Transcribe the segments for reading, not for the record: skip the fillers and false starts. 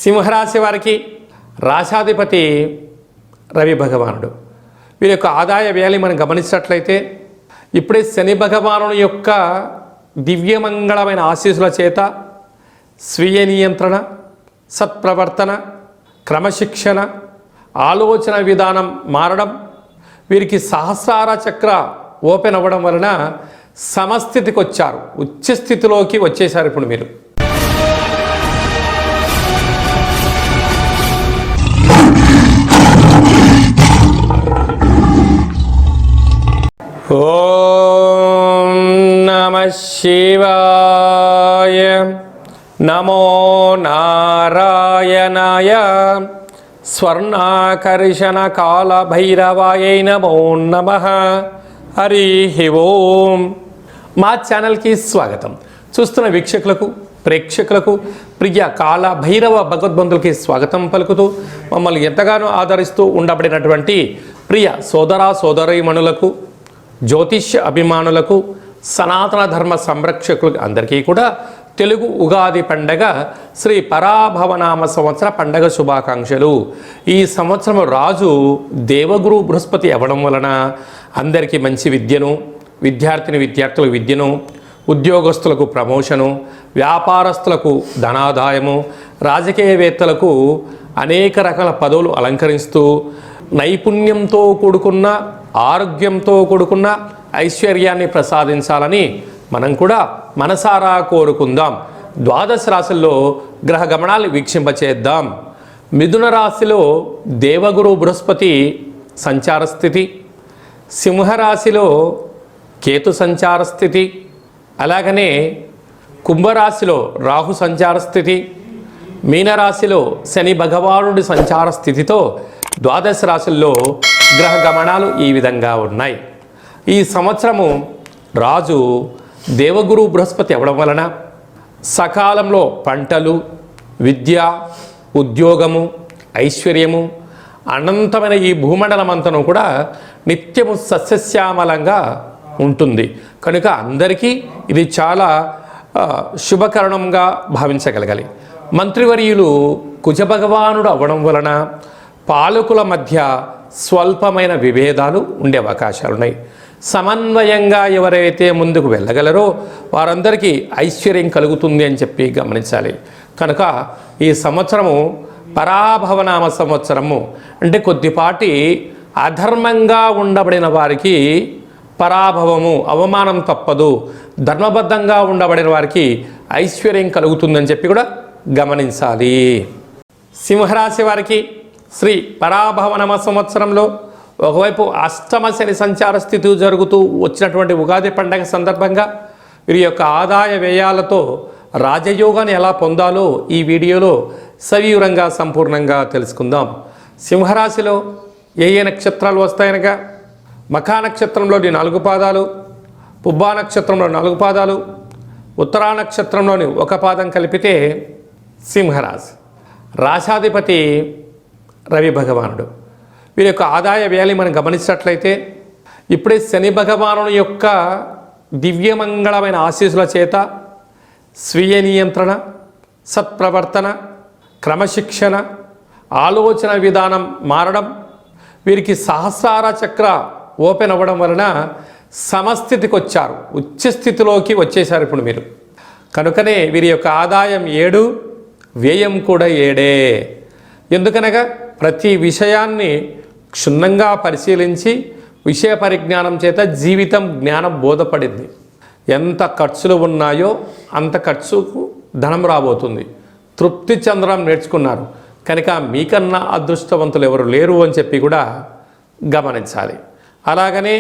సింహరాశి వారికి రాశాధిపతి రవి భగవానుడు. వీరి యొక్క ఆదాయ వ్యయాన్ని మనం గమనించినట్లయితే ఇప్పుడే శని భగవానుని యొక్క దివ్యమంగళమైన ఆశీస్సుల చేత స్వీయ నియంత్రణ, సత్ప్రవర్తన, క్రమశిక్షణ, ఆలోచన విధానం మారడం, వీరికి సహస్రార చక్ర ఓపెన్ అవ్వడం వలన సమస్థితికి వచ్చారు, ఉచ్చస్థితిలోకి వచ్చేసారు. ఇప్పుడు మీరు ఓం నమః శివాయ. నమో నారాయణాయ. స్వర్ణాకర్షణ కాల భైరవాయై నమో నమః. హరి ఓం. మా ఛానల్కి స్వాగతం. చూస్తున్న వీక్షకులకు, ప్రేక్షకులకు, ప్రియ కాల భైరవ భగవద్బంధులకి స్వాగతం పలుకుతూ మమ్మల్ని ఎంతగానో ఆదరిస్తూ ఉండబడినటువంటి ప్రియ సోదర సోదరీమణులకు, జ్యోతిష్య అభిమానులకు, సనాతన ధర్మ సంరక్షకులకు అందరికీ కూడా తెలుగు ఉగాది పండగ శ్రీ పరాభవనామ సంవత్సర పండగ శుభాకాంక్షలు. ఈ సంవత్సరం రాజు దేవగురు బృహస్పతి అవ్వడం వలన అందరికీ మంచి విద్యను, విద్యార్థులకు విద్యను, ఉద్యోగస్తులకు ప్రమోషను, వ్యాపారస్తులకు ధనాదాయము, రాజకీయవేత్తలకు అనేక రకాల పదవులు అలంకరిస్తూ నైపుణ్యంతో కూడుకున్న, ఆరోగ్యంతో కూడుకున్న ఐశ్వర్యాన్ని ప్రసాదించాలని మనం కూడా మనసారా కోరుకుందాం. ద్వాదశ రాశుల్లో గ్రహ గమనాలు వీక్షింపచేద్దాం. మిథున రాశిలో దేవగురు బృహస్పతి సంచార స్థితి, సింహరాశిలో కేతు సంచార స్థితి, అలాగనే కుంభరాశిలో రాహు సంచార స్థితి, మీనరాశిలో శని భగవానుడి సంచార స్థితితో ద్వాదశ రాశుల్లో గ్రహ గమనాలు ఈ విధంగా ఉన్నాయి. ఈ సంవత్సరము రాజు దేవగురు బృహస్పతి అవ్వడం వలన సకాలంలో పంటలు, విద్య, ఉద్యోగము, ఐశ్వర్యము, అనంతమైన ఈ భూమండలం అంతను కూడా నిత్యము సస్యశ్యామలంగా ఉంటుంది. కనుక అందరికీ ఇది చాలా శుభకరణంగా భావించగలగాలి. మంత్రివర్యులు కుజభగవానుడు అవ్వడం వలన పాలకుల మధ్య స్వల్పమైన విభేదాలు ఉండే అవకాశాలు ఉన్నాయి. సమన్వయంగా ఎవరైతే ముందుకు వెళ్ళగలరో వారందరికీ ఐశ్వర్యం కలుగుతుంది అని చెప్పి గమనించాలి. కనుక ఈ సంవత్సరము పరాభవనామ సంవత్సరము అంటే కొద్దిపాటి అధర్మంగా ఉండబడిన వారికి పరాభవము, అవమానం తప్పదు. ధర్మబద్ధంగా ఉండబడిన వారికి ఐశ్వర్యం కలుగుతుందని చెప్పి కూడా గమనించాలి. సింహరాశి వారికి శ్రీ పరాభవనామ సంవత్సరంలో ఒకవైపు అష్టమ శని సంచార స్థితి జరుగుతూ వచ్చినటువంటి ఉగాది పండగ సందర్భంగా వీరి యొక్క ఆదాయ వ్యయాలతో రాజయోగాన్ని ఎలా పొందాలో ఈ వీడియోలో సవివరంగా సంపూర్ణంగా తెలుసుకుందాం. సింహరాశిలో ఏ నక్షత్రాలు వస్తాయనగా మఖా నక్షత్రంలోని 4 పాదాలు, పుబ్బా నక్షత్రంలో 4 పాదాలు, ఉత్తరా నక్షత్రంలోని 1 పాదం కలిపితే సింహరాశి. రాశాధిపతి రవి భగవానుడు. వీరి యొక్క ఆదాయ వ్యయాన్ని మనం గమనించినట్లయితే ఇప్పుడే శని భగవానుని యొక్క దివ్యమంగళమైన ఆశీస్సుల చేత స్వీయ నియంత్రణ, సత్ప్రవర్తన, క్రమశిక్షణ, ఆలోచన విధానం మారడం, వీరికి సహస్రార చక్ర ఓపెన్ అవ్వడం వలన సమస్థితికి వచ్చారు, ఉచ్చస్థితిలోకి వచ్చేసారు ఇప్పుడు మీరు. కనుకనే వీరి యొక్క ఆదాయం 7, వ్యయం కూడా 7. ఎందుకనగా ప్రతి విషయాన్ని క్షుణ్ణంగా పరిశీలించి విషయ పరిజ్ఞానం చేత జీవితం జ్ఞానం బోధపడింది. ఎంత ఖర్చులు ఉన్నాయో అంత ఖర్చుకు ధనం రాబోతుంది. తృప్తి చెందడం నేర్చుకున్నారు. కనుక మీకన్నా అదృష్టవంతులు ఎవరు లేరు అని చెప్పి కూడా గమనించాలి. అలాగనే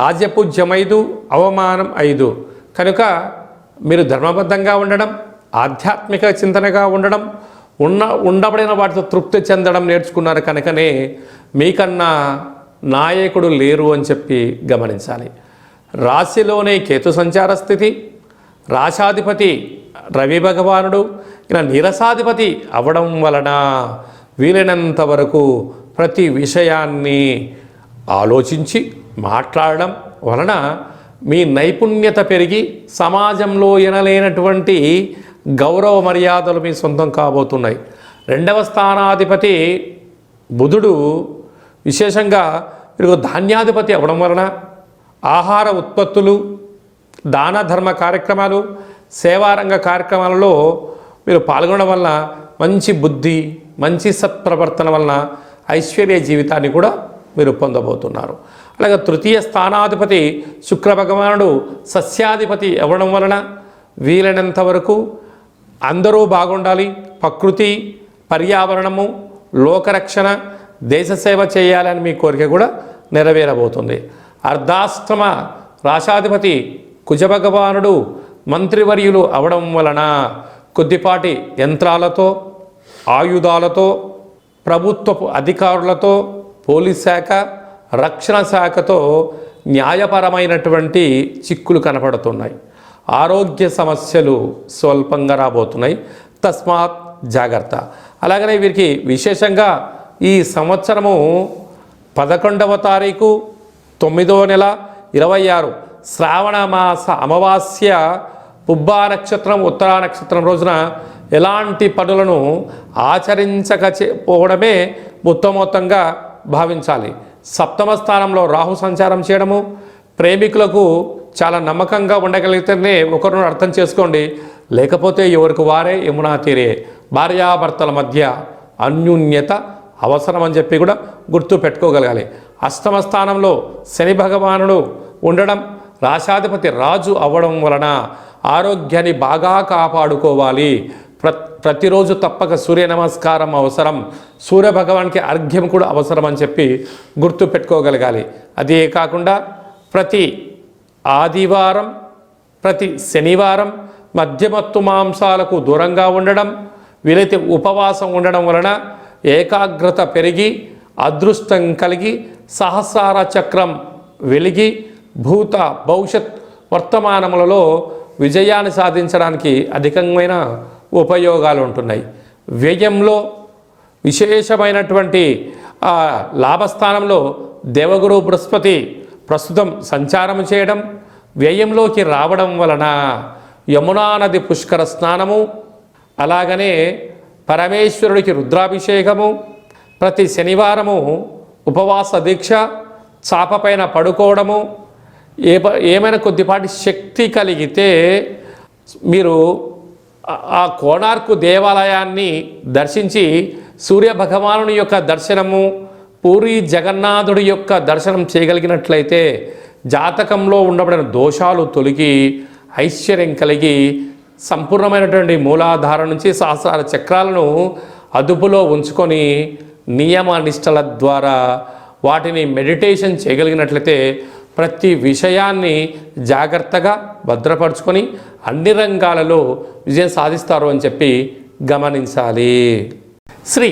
రాజ్యపూజ్యం 5, అవమానం 5. కనుక మీరు ధర్మబద్ధంగా ఉండడం, ఆధ్యాత్మిక చింతనగా ఉండడం, ఉండబడిన వాటితో తృప్తి చెందడం నేర్చుకున్నారు. కనుకనే మీకన్నా నాయకుడు లేరు అని చెప్పి గమనించాలి. రాశిలోనే కేతు సంచార స్థితి, రాశాధిపతి రవి భగవానుడు ఇలా నీరసాధిపతి అవ్వడం వలన వీలైనంత వరకు ప్రతి విషయాన్ని ఆలోచించి మాట్లాడడం వలన మీ నైపుణ్యత పెరిగి సమాజంలో ఎనలేనటువంటి గౌరవ మర్యాదలు మీ సొంతం కాబోతున్నాయి. రెండవ స్థానాధిపతి బుధుడు విశేషంగా వీరికి ధాన్యాధిపతి అవ్వడం వలన ఆహార ఉత్పత్తులు, దాన ధర్మ కార్యక్రమాలు, సేవారంగ కార్యక్రమాలలో మీరు పాల్గొనడం వలన మంచి బుద్ధి, మంచి సత్ప్రవర్తన వలన ఐశ్వర్య జీవితాన్ని కూడా మీరు పొందబోతున్నారు. అలాగే తృతీయ స్థానాధిపతి శుక్ర భగవానుడు సస్యాధిపతి అవ్వడం వలన వీలైనంత వరకు అందరూ బాగుండాలి, ప్రకృతి, పర్యావరణము, లోకరక్షణ, దేశ సేవ చేయాలని మీ కోరిక కూడా నెరవేరబోతుంది. అర్ధాష్టమ రాశాధిపతి కుజభగవానుడు మంత్రివర్యులు అవడం వలన కొద్దిపాటి యంత్రాలతో, ఆయుధాలతో, ప్రభుత్వపు అధికారులతో, పోలీస్ శాఖ, రక్షణ శాఖతో న్యాయపరమైనటువంటి చిక్కులు కనపడుతున్నాయి. ఆరోగ్య సమస్యలు స్వల్పంగా రాబోతున్నాయి, తస్మాత్ జాగ్రత్త. అలాగనే వీరికి విశేషంగా ఈ సంవత్సరము 11వ తారీఖు 9వ నెల 26 శ్రావణ మాస అమావాస్య పుబ్బా నక్షత్రం, ఉత్తరా నక్షత్రం రోజున ఎలాంటి పనులను ఆచరించకపోవడమే ఉత్తమోత్తంగా భావించాలి. సప్తమ స్థానంలో రాహు సంచారం చేయడము, ప్రేమికులకు చాలా నమ్మకంగా ఉండగలిగితేనే ఒకరిని అర్థం చేసుకోండి, లేకపోతే ఎవరికి వారే యమునా తీరే. భార్యాభర్తల మధ్య అన్యోన్యత అవసరం అని చెప్పి కూడా గుర్తు పెట్టుకోగలగాలి. అష్టమ స్థానంలో శని భగవానుడు ఉండడం, రాశాధిపతి రాజు అవ్వడం వలన ఆరోగ్యాన్ని బాగా కాపాడుకోవాలి. ప్రతిరోజు తప్పక సూర్య నమస్కారం అవసరం, సూర్య భగవానికి అర్ఘ్యం కూడా అవసరం అని చెప్పి గుర్తు పెట్టుకోగలగాలి. అదే కాకుండా ప్రతి ఆదివారం, ప్రతి శనివారం మద్యమత్తు మాంసాలకు దూరంగా ఉండడం, వీలైతే ఉపవాసం ఉండడం వలన ఏకాగ్రత పెరిగి, అదృష్టం కలిగి, సహస్రార చక్రం వెలిగి, భూత భవిష్యత్ వర్తమానములలో విజయాన్ని సాధించడానికి అధికమైన ఉపయోగాలు ఉంటున్నాయి. వ్యయంలో విశేషమైనటువంటి లాభస్థానంలో దేవగురు బృహస్పతి ప్రస్తుతం సంచారం చేయడం, వ్యయంలోకి రావడం వలన యమునా నది పుష్కర స్నానము, అలాగనే పరమేశ్వరుడికి రుద్రాభిషేకము, ప్రతి శనివారము ఉపవాస దీక్ష, చాపపైన పడుకోవడము, ఏమైనా కొద్దిపాటి శక్తి కలిగితే మీరు ఆ కోణార్కు దేవాలయాన్ని దర్శించి సూర్య భగవానుని యొక్క దర్శనము, పూరి జగన్నాథుడి యొక్క దర్శనం చేయగలిగినట్లయితే జాతకంలో ఉండబడిన దోషాలు తొలగి ఐశ్వర్యం కలిగి సంపూర్ణమైనటువంటి మూలాధారం నుంచి సహస్రార చక్రాలను అదుపులో ఉంచుకొని నియమ నిష్టల ద్వారా వాటిని మెడిటేషన్ చేయగలిగినట్లయితే ప్రతి విషయాన్ని జాగ్రత్తగా భద్రపరుచుకొని అన్ని రంగాలలో విజయం సాధిస్తారు అని చెప్పి గమనించాలి. శ్రీ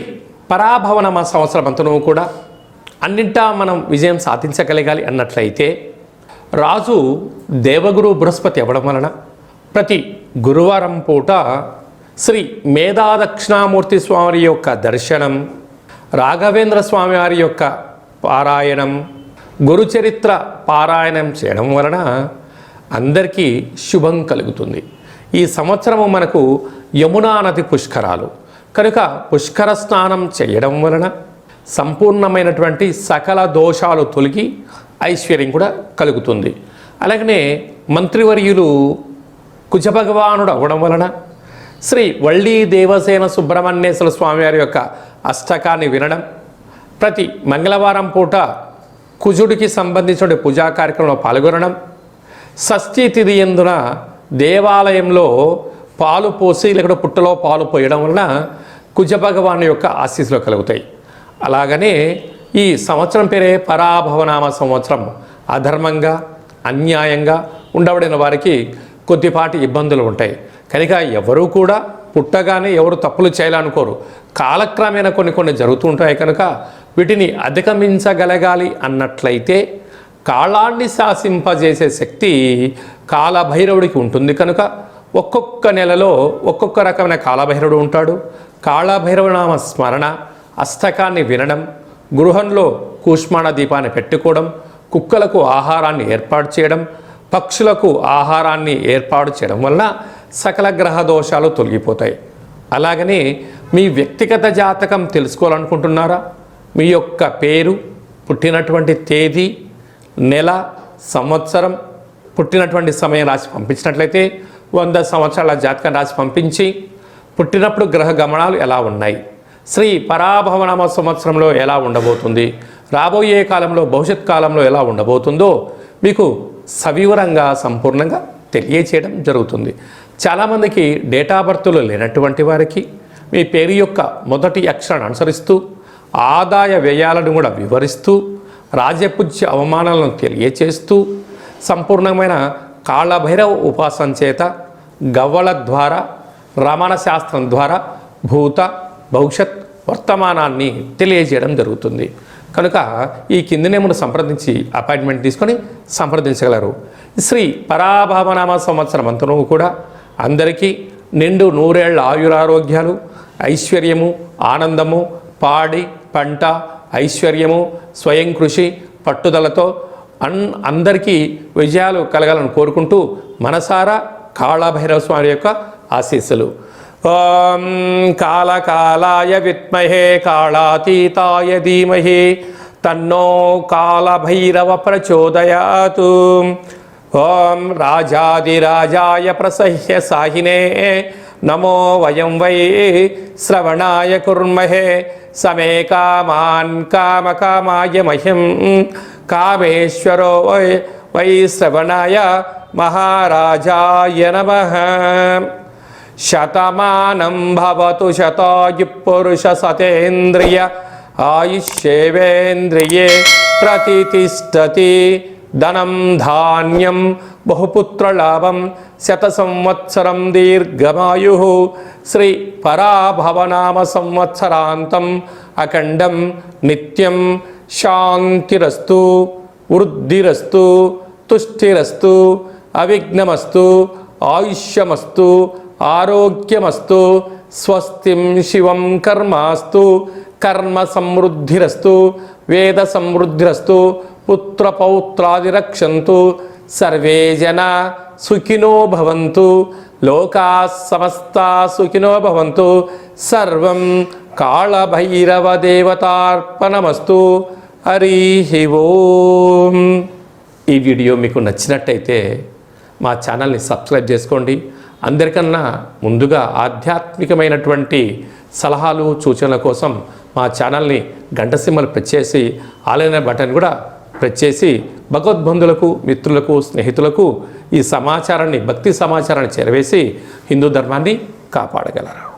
పరాభవనామ సంవత్సరం అంతనూ కూడా అన్నింటా మనం విజయం సాధించగలగాలి అన్నట్లయితే రాజు దేవగురు బృహస్పతి అవ్వడం వలన ప్రతి గురువారం పూట శ్రీ మేధాదక్షిణామూర్తి స్వామి యొక్క దర్శనం, రాఘవేంద్ర స్వామి వారి యొక్క పారాయణం, గురుచరిత్ర పారాయణం చేయడం వలన అందరికీ శుభం కలుగుతుంది. ఈ సంవత్సరము మనకు యమునా నది పుష్కరాలు కనుక పుష్కర స్నానం చేయడం వలన సంపూర్ణమైనటువంటి సకల దోషాలు తొలగి ఐశ్వర్యం కూడా కలుగుతుంది. అలాగనే మంత్రివర్యులు కుజభగవానుడు అవ్వడం వలన శ్రీ వళ్ళీ దేవసేన సుబ్రహ్మణ్యేశ్వర స్వామివారి యొక్క అష్టకాన్ని వినడం, ప్రతి మంగళవారం పూట కుజుడికి సంబంధించిన పూజా కార్యక్రమంలో పాల్గొనడం, షష్ఠీ తిథి యందున దేవాలయంలో పాలు పోసి లేకపోతే పుట్టలో పాలు పోయడం వలన కుజభగవాను యొక్క ఆశీస్సులు కలుగుతాయి. అలాగనే ఈ సంవత్సరం పేరే పరాభవనామ సంవత్సరం. అధర్మంగా అన్యాయంగా ఉండబడిన వారికి కొద్దిపాటి ఇబ్బందులు ఉంటాయి కనుక ఎవరు కూడా పుట్టగానే ఎవరు తప్పులు చేయాలనుకోరు. కాలక్రమేణా కొన్ని జరుగుతూ ఉంటాయి కనుక వీటిని అధిగమించగలగాలి అన్నట్లయితే కాలాన్ని శాసింపజేసే శక్తి కాలభైరవుడికి ఉంటుంది కనుక ఒక్కొక్క నెలలో ఒక్కొక్క రకమైన కాలభైరవుడు ఉంటాడు. కాళభైరవనామ స్మరణ, అష్టకాన్ని వినడం, గృహంలో కూష్మాణ దీపాన్ని పెట్టుకోవడం, కుక్కలకు ఆహారాన్ని ఏర్పాటు చేయడం, పక్షులకు ఆహారాన్ని ఏర్పాటు చేయడం వలన సకల గ్రహ దోషాలు తొలగిపోతాయి. అలాగనే మీ వ్యక్తిగత జాతకం తెలుసుకోవాలనుకుంటున్నారా? మీ యొక్క పేరు, పుట్టినటువంటి తేదీ, నెల, సంవత్సరం, పుట్టినటువంటి సమయం రాసి పంపించినట్లయితే 100 సంవత్సరాల జాతకం రాసి పంపించి పుట్టినప్పుడు గ్రహ గమనాలు ఎలా ఉన్నాయి, శ్రీ పరాభవనామ సంవత్సరంలో ఎలా ఉండబోతుంది, రాబోయే కాలంలో భవిష్యత్ కాలంలో ఎలా ఉండబోతుందో మీకు సవివరంగా సంపూర్ణంగా తెలియచేయడం జరుగుతుంది. చాలామందికి డేటా బర్త్లు లేనటువంటి వారికి మీ పేరు యొక్క మొదటి అక్షరాన్ని అనుసరిస్తూ ఆదాయ వ్యయాలను కూడా వివరిస్తూ రాజపూజ్య అవమానాలను తెలియచేస్తూ సంపూర్ణమైన కాళభైరవ ఉపాసన చేత గవ్వల ద్వారా రమణ శాస్త్రం ద్వారా భూత భవిష్యత్ వర్తమానాన్ని తెలియజేయడం జరుగుతుంది. కనుక ఈ కిందనేమును సంప్రదించి అపాయింట్మెంట్ తీసుకొని సంప్రదించగలరు. శ్రీ పరాభవనామ సంవత్సరం అంతను కూడా అందరికీ నిండు 100 ఏళ్ల ఆయురారోగ్యాలు, ఐశ్వర్యము, ఆనందము, పాడి పంట, ఐశ్వర్యము, స్వయం కృషి, పట్టుదలతో అందరికీ విజయాలు కలగాలని కోరుకుంటూ మనసారా కాళభైరవ స్వామి యొక్క ఆశీస్సులు. ఓం కాళకాలాయ విద్మహే కాళాతీతాయ ధీమహి తన్నో కాళభైరవ ప్రచోదయాతు. ఓం రాజాదిరాజాయ ప్రసహ్య సాహినే నమో వయం వై శ్రవణాయ కుర్మహే సమే కామాన్ కామకామాయ మహ్యం కామేశ్వరో వై శ్రవణాయ మహారాజాయ నమః. శతమానం భవతు శతాయు పురుష సతేంద్రియ ఆయుష్యేవేంద్రియే ప్రతితిష్టతి. ధనం ధాన్యం బహుపుత్రలాభం శత సంవత్సరం దీర్ఘమాయు. శ్రీ పరాభవనామ సంవత్సరాంతం అఖండం నిత్యం శాంతిరస్తు, వృద్ధిరస్తు, తుష్టిరస్తు, అవిఘ్నమస్తు, ఆయుష్యమస్తు, ఆరోగ్యమస్తు. స్వస్తిం శివం కర్మాస్తు, కర్మ సమృద్ధిరస్తు, వేద సమృద్ధిరస్తు, పుత్రపౌత్రాదిరక్షంతు. సర్వే జనా సుఖినో భవంతు, లోకా సమస్తా సుఖినో భవంతు. సర్వం కాళభైరవ దేవతార్పణమస్తు. హరి ఓం. ఈ వీడియో మీకు నచ్చినట్టయితే మా ఛానల్ని సబ్స్క్రైబ్ చేసుకోండి. అందరికన్నా ముందుగా ఆధ్యాత్మికమైనటువంటి సలహాలు సూచనల కోసం మా ఛానల్ని గంట సింబల్ ప్రెస్ చేసి ఆలైన బటన్ కూడా ప్రెస్ చేసి భగవద్బంధులకు, మిత్రులకు, స్నేహితులకు ఈ సమాచారాన్ని, భక్తి సమాచారాన్ని చేరవేసి హిందూ ధర్మాన్ని కాపాడగలరు.